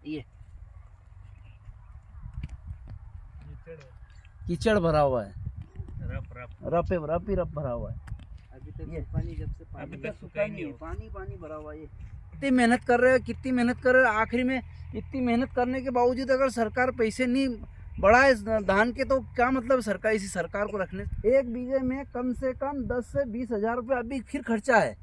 ये कीचड़ भरा हुआ है, रफ ही रफ भरा हुआ है। अभी तक पानी जब से अभी तक सूखा नहीं है, पानी भरा हुआ है। कितनी मेहनत कर रहे हैं, कितनी मेहनत कर रहे हैं, आखिरी में इतनी मेहनत करने के बावजूद अगर सरकार पैसे नहीं बढ़ाए धान के, तो क्या मतलब सरकार, इसी सरकार को रखने। एक बीघे में कम से कम 10 से 20 हजार रुपये अभी फिर खर्चा है,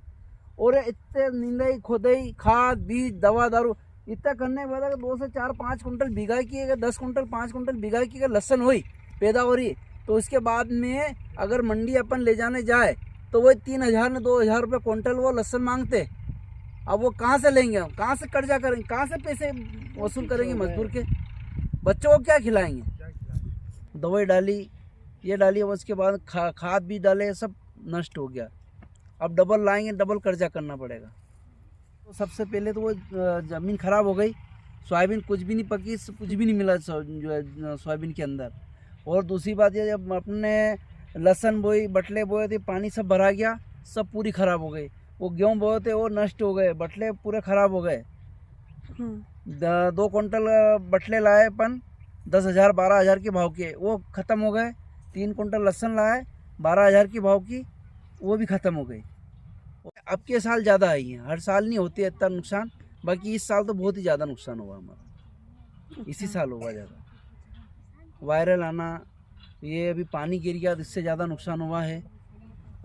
और इतने निंदाई खोदाई खाद बीज दवा दारू इतना करने के बाद अगर 2 से 4-5 कुंटल बीघा की, अगर 10 कुंटल 5 कुंटल बीघा की अगर लहसन हुई पैदावारी, तो उसके बाद में अगर मंडी अपन ले जाने जाए तो वो 3,000 ने 2,000 रुपये क्विंटल वो लहसन मांगते। अब वो कहाँ से लेंगे, हम कहाँ से कर्जा करेंगे, कहाँ से पैसे वसूल करेंगे मजदूर के, बच्चों को क्या खिलाएंगे। दवाई डाली, ये डाली, उसके बाद खाद भी डाले, सब नष्ट हो गया। अब डबल लाएंगे, डबल कर्जा करना पड़ेगा। तो सबसे पहले तो वो ज़मीन ख़राब हो गई, सोयाबीन कुछ भी नहीं पकी, कुछ भी नहीं मिला जो है सोयाबीन के अंदर। और दूसरी बात ये, जब अपने लहसन बोई, बटले बोए थे, पानी सब भरा गया, सब पूरी ख़राब हो गई। वो गेहूँ बोए थे वो नष्ट हो गए, बटले पूरे ख़राब हो गए। 2 कुंटल बटले लाए अपन 10,000 12,000 के भाव के, वो ख़त्म हो गए। 3 कुंटल लहसन लाए 12,000 की भाव की, वो भी ख़त्म हो गई। अब के साल ज़्यादा आई है, हर साल नहीं होती इतना नुकसान, बाकी इस साल तो बहुत ही ज़्यादा नुकसान हुआ हमारा, इसी साल हुआ ज़्यादा। वायरल आना, ये अभी पानी गिर गया, इससे ज़्यादा नुकसान हुआ है।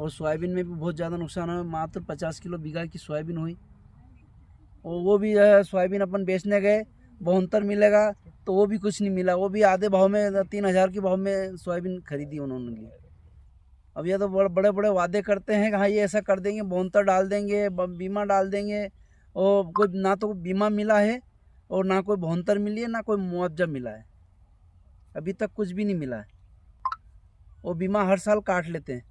और सोयाबीन में भी बहुत ज़्यादा नुकसान हुआ, मात्र 50 किलो बीघा की सोयाबीन हुई, और वो भी सोयाबीन अपन बेचने गए 72 मिलेगा, तो वो भी कुछ नहीं मिला, वो भी आधे भाव में 3,000 के भाव में सोयाबीन खरीदी उन्होंने। अब ये तो बड़े बड़े वादे करते हैं कि हाँ ये ऐसा कर देंगे, 72 डाल देंगे, बीमा डाल देंगे, और कोई ना तो बीमा मिला है और ना कोई 72 मिली है, ना कोई मुआवजा मिला है, अभी तक कुछ भी नहीं मिला है। वो बीमा हर साल काट लेते हैं,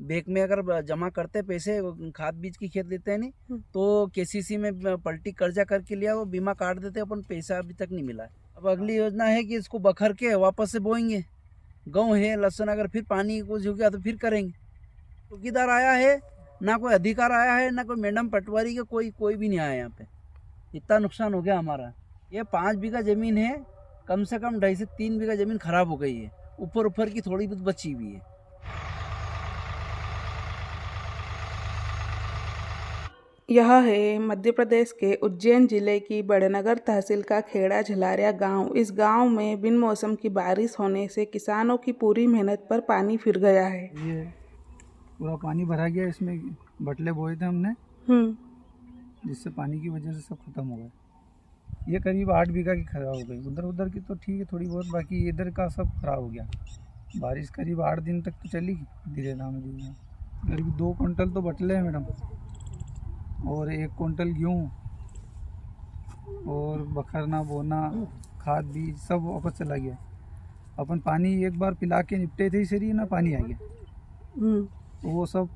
बैंक में अगर जमा करते पैसे, खाद बीज की खेत लेते हैं नहीं, तो केसीसी में पलटी कर्जा करके लिया, वो बीमा काट देते, अपन पैसा अभी तक नहीं मिला है। अब अगली योजना है कि इसको बखर के वापस से बोएंगे, गेहूँ है लहसुन, अगर फिर पानी कुछ हो गया तो फिर करेंगे। चौकीदार आया है ना, कोई अधिकार आया है ना, कोई मैडम पटवारी का कोई भी नहीं आया यहाँ पे। इतना नुकसान हो गया हमारा। ये 5 बीघा ज़मीन है, कम से कम 2.5 से 3 बीघा ज़मीन खराब हो गई है, ऊपर की थोड़ी बहुत बची हुई है। यह है मध्य प्रदेश के उज्जैन जिले की बड़नगर तहसील का खेड़ा झलारिया गांव। इस गांव में बिन मौसम की बारिश होने से किसानों की पूरी मेहनत पर पानी फिर गया है। ये पूरा पानी भरा गया, इसमें बटले बोए थे हमने, जिससे पानी की वजह से सब खत्म हो गए। ये करीब 8 बीघा की खराब हो गई, उधर की तो ठीक है थोड़ी बहुत, बाकी इधर का सब खराब हो गया। बारिश करीब 8 दिन तक तो चली, धीरे धीरे। करीब 2 कुंटल तो बटले हैं मैडम, और 1 कुंटल गेहूँ, और बखरना बोना खाद बीज सब वापस चला गया। अपन पानी एक बार पिला के निपटे थे सही ना, पानी आ गया, तो वो सब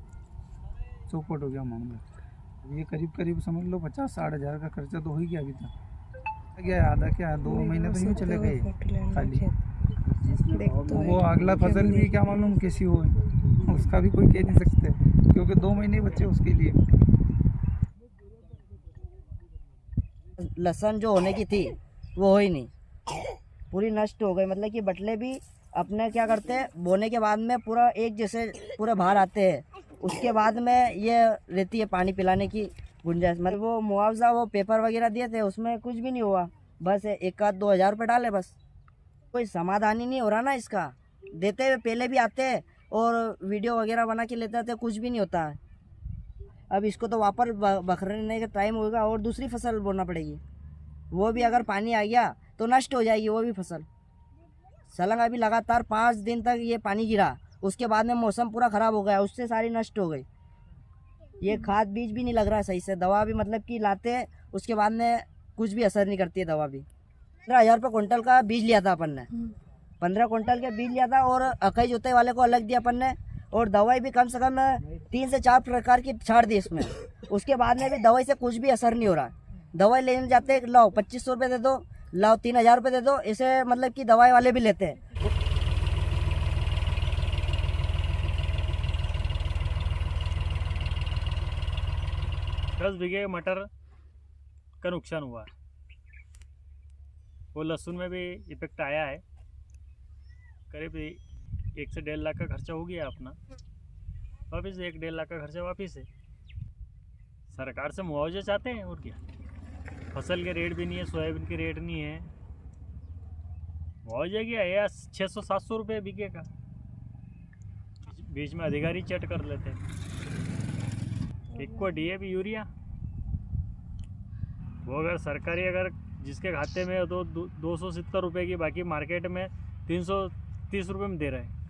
चौपट हो गया मामला। ये करीब समझ लो 50-60 हज़ार का खर्चा तो हो ही गया अभी तक। गया आधा क्या 2 महीने तो यूँ चले गए खाली। वो अगला फसल भी क्या मालूम कैसी हो, उसका भी कोई कह नहीं सकते, क्योंकि 2 महीने बचे उसके लिए। लहसन जो होने की थी वो हो ही नहीं, पूरी नष्ट हो गई। मतलब कि बटले भी अपने क्या करते हैं, बोने के बाद में पूरा एक जैसे पूरे बाहर आते हैं, उसके बाद में ये रहती है पानी पिलाने की गुंजाइश। मतलब वो मुआवजा, वो पेपर वगैरह दिए थे, उसमें कुछ भी नहीं हुआ, बस 1-2 हज़ार रुपये डाले, बस कोई समाधान ही नहीं हो रहा ना इसका। देते हुए पहले भी आते हैं और वीडियो वगैरह बना के लेते थे, कुछ भी नहीं होता है। अब इसको तो वापस बखरने का टाइम होगा और दूसरी फसल बोना पड़ेगी, वो भी अगर पानी आ गया तो नष्ट हो जाएगी वो भी फसल। सलंग अभी लगातार 5 दिन तक ये पानी गिरा, उसके बाद में मौसम पूरा ख़राब हो गया, उससे सारी नष्ट हो गई। ये खाद बीज भी नहीं लग रहा है सही से, दवा भी मतलब कि लाते उसके बाद में कुछ भी असर नहीं करती है दवा भी। 15,000 रुपये क्विंटल का बीज लिया था अपन ने, 15 क्विंटल के बीज लिया था, और अकई जोते वाले को अलग दिया अपन ने, और दवाई भी कम से कम 3 से 4 प्रकार की छाड़ दी इसमें। उसके बाद में भी दवाई से कुछ भी असर नहीं हो रहा। दवाई लेने जाते लाओ 2500 रुपये दे दो, लाओ 3,000 रुपये दे दो, इसे मतलब कि दवाई वाले भी लेते हैं। 10 बीघे मटर का नुकसान हुआ, वो लहसुन में भी इफेक्ट आया है। करीब 1 से 1.5 लाख का खर्चा हो गया अपना, वापिस 1-1.5 लाख का खर्चा वापिस है। सरकार से मुआवजा चाहते हैं और क्या। फसल के रेट भी नहीं है, सोयाबीन के रेट नहीं है, मुआवजा क्या है 600-700 रुपये बीघे का। बीच में अधिकारी चट कर लेते हैं। इक्को DAP यूरिया वो अगर सरकारी अगर जिसके खाते में तो 270 रुपये की, बाकी मार्केट में 330 रुपये में दे रहे हैं।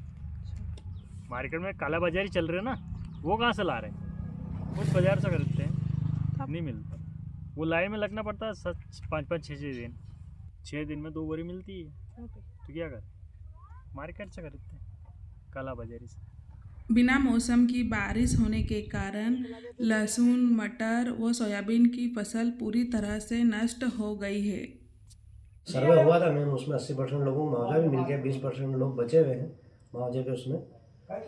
मार्केट में काला बाजारी चल रहे हैं ना, वो कहाँ से ला रहे हैं, उस बाजार से खरीदते हैं, नहीं मिलता। वो लाइन में लगना पड़ता है 5-5, 6-6 दिन। 6 दिन में 2 बोरी मिलती है, तो क्या करें, मार्केट से खरीदते हैं, काला बाजारी से। बिना मौसम की बारिश होने के कारण लहसुन, मटर व सोयाबीन की फसल पूरी तरह से नष्ट हो गई है। सर्वे हुआ था मैम, उसमें 80% लोगों को मुआवजा भी मिल गया, 20% लोग बचे हुए हैं मुआवजे के उसमें,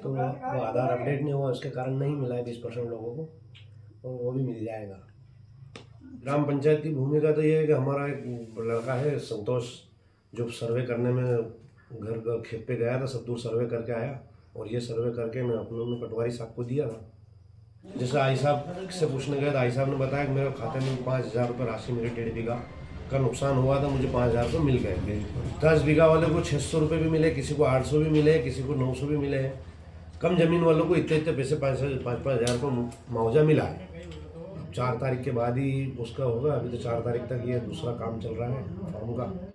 तो वो आधार अपडेट नहीं हुआ, उसके कारण नहीं मिला है 20% लोगों को, और वो भी मिल जाएगा। ग्राम पंचायत की भूमिका तो ये है कि हमारा एक लड़का है संतोष, जो सर्वे करने में घर खेत पे गया था, सब दूर सर्वे करके आया, और ये सर्वे करके मैं अपने पटवारी साहब को दिया था। जैसे आई साहब से पूछने गए तो आई साहब ने बताया कि मेरे खाते में 5,000 रुपये राशि मेरे 1.5 बीघा का नुकसान हुआ था, मुझे 5,000 रुपये मिल गए। 10 बीघा वाले को 600 रुपये भी मिले, किसी को 800 भी मिले, किसी को 900 भी मिले। कम ज़मीन वालों को इतने पैसे 5,000 रुपये मुआवजा मिला है। 4 तारीख के बाद ही उसका होगा, अभी तो 4 तारीख तक ये दूसरा काम चल रहा है फॉर्म का।